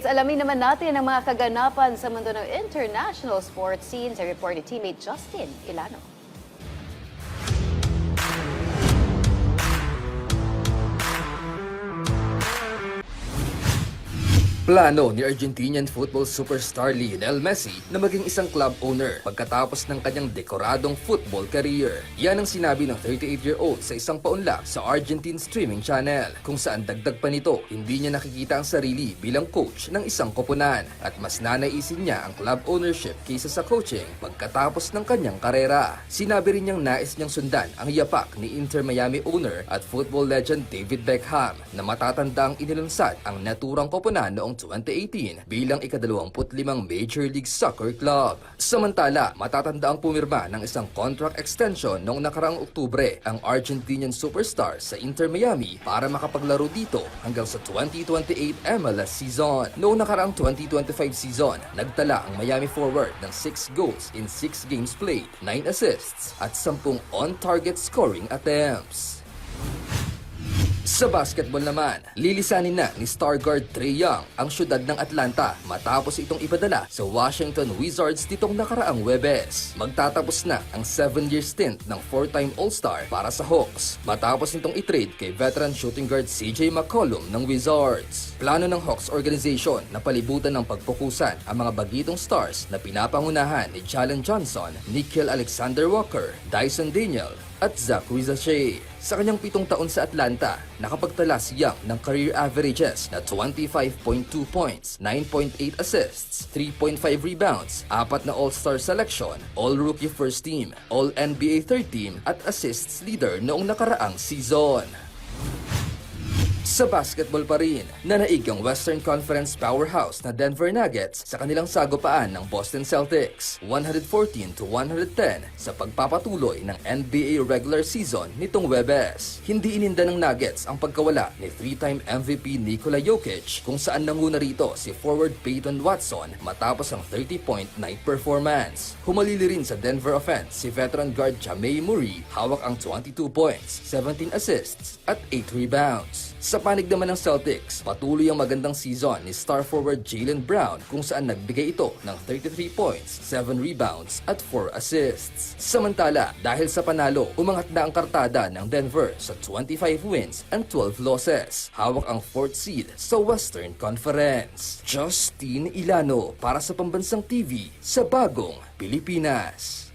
Updates, alamin naman natin ang mga kaganapan sa mundo ng international sports scene sa report ni teammate Justin Ilano. Plano ni Argentinian football superstar Lionel Messi na maging isang club owner pagkatapos ng kanyang dekoradong football career. Yan ang sinabi ng 38-year-old sa isang paunlak sa Argentine streaming channel, kung saan dagdag pa nito, hindi niya nakikita ang sarili bilang coach ng isang koponan at mas nanaisin niya ang club ownership kaysa sa coaching pagkatapos ng kanyang karera. Sinabi rin niyang nais niyang sundan ang yapak ni Inter Miami owner at football legend David Beckham na matatanda ang inilunsad ang naturang koponan noong 2018 bilang ika-25 Major League Soccer club. Samantala, matatanda ang pumirma ng isang contract extension noong nakaraang Oktubre ang Argentinian superstar sa Inter Miami para makapaglaro dito hanggang sa 2028 MLS season. Noong nakaraang 2025 season, nagtala ang Miami forward ng 6 goals in 6 games played, 9 assists at 10 on-target scoring attempts. Sa basketball naman, lilisanin na ni star guard Trae Young ang syudad ng Atlanta matapos itong ipadala sa Washington Wizards nitong nakaraang Huwebes. Magtatapos na ang 7-year stint ng 4-time All-Star para sa Hawks matapos nitong i-trade kay veteran shooting guard CJ McCollum ng Wizards. Plano ng Hawks organization na palibutan ng pagpukusan ang mga bagitong stars na pinapangunahan ni Jalen Johnson, Nickeil Alexander-Walker, Dyson Daniel at Zach Rizache. Sa kanyang 7 taon sa Atlanta, nakapagtala si Young ng career averages na 25.2 points, 9.8 assists, 3.5 rebounds, 4 na All-Star selection, All-Rookie First Team, All-NBA Third Team at assists leader noong nakaraang season. Sa basketball pa rin, nanaig ang Western Conference powerhouse na Denver Nuggets sa kanilang sagupaan ng Boston Celtics, 114-110 sa pagpapatuloy ng NBA regular season nitong Huwebes. Hindi ininda ng Nuggets ang pagkawala ni 3-time MVP Nikola Jokic, kung saan nanguna rito si forward Peyton Watson matapos ang 30-point night performance. Humalili rin sa Denver offense si veteran guard Jamal Murray, hawak ang 22 points, 17 assists at 8 rebounds. Sa panig naman ng Celtics, patuloy ang magandang season ni star forward Jaylen Brown, kung saan nagbigay ito ng 33 points, 7 rebounds at 4 assists. Samantala, dahil sa panalo, umangat na ang kartada ng Denver sa 25 wins and 12 losses. Hawak ang 4th seed sa Western Conference. Justin Ilano para sa Pambansang TV sa Bagong Pilipinas.